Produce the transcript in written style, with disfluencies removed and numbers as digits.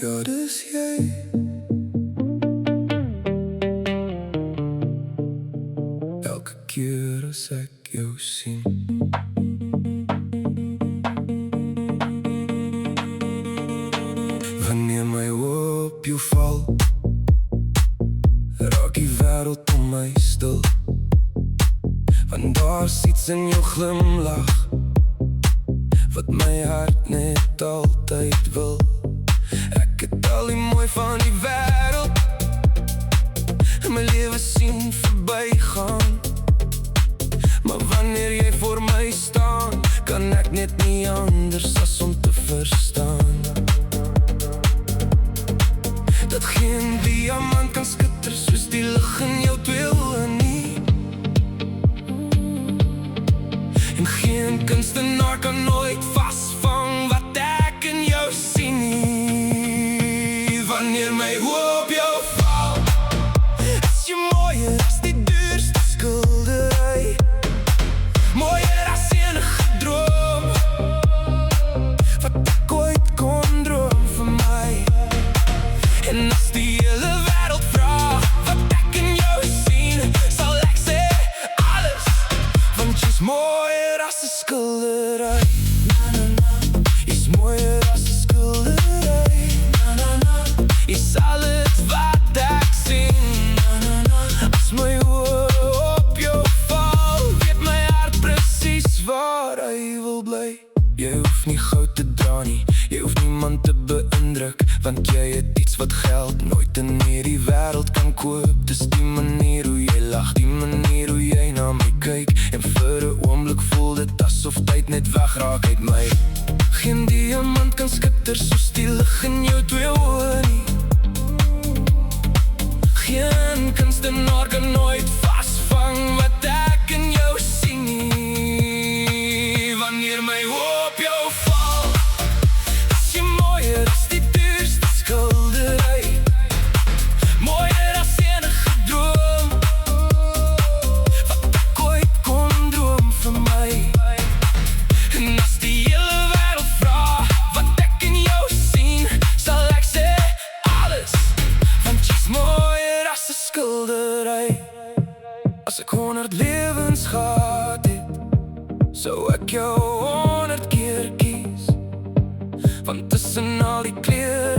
ja dis jy. Elke keer as ek jou sien, wanneer my oë op jou val, raak die wêreld om my stil. Want daar's iets in jou glimlach wat my hart net altyd wil. Ek het al die mooi van die wêreld in my lewe sien verbygaan, maar wanneer jy voor my staan, kan ek net nie anders as om te verstaan dat geen diamant kan skitter soos die lig in jou twee oë nie. En geen kunstenaar kan nooit vasvang wat ek in jou sien nie. Wanneer my oë op jou val, is jy mooier as die duurste skildery, mooier as enige droom wat ek ooit kon droom vir my. En as die hele wêreld vra wat ek in jou sien, sal ek sê alles, want jy's mooier as 'n skildery. Jy's mooier as 'n skildery. Jy's alles wat ek sien. As my oë op jou val, weet my hart presies waar hy wil bly. Jy hoef nie goud te dra nie, jy hoef niemand te beïndruk, want jy het iets wat geld nooit in hierdie wêreld kan koop. Dis die manier hoe jy lag, die manier hoe jy na my kyk, en vir 'n oomblik voel dit asof tyd net wegraak uit my. Geen diamant kan skitter soos die lig in jou twee oë nie. Geen kunstenaar kan nooit vasvang wat ek in jou sien nie. Wanneer my oë op jou val, is jy mooier as die duurste skildery, mooier as enige droom wat ek ooit kon droom vir my. En as die hele wêreld vra wat ek in jou sien, sal ek sê alles, want jy's mooier as 'n skildery. As ek 100 lewens gehad het, sou ek jou 100 keer kies, want tussen al die kleur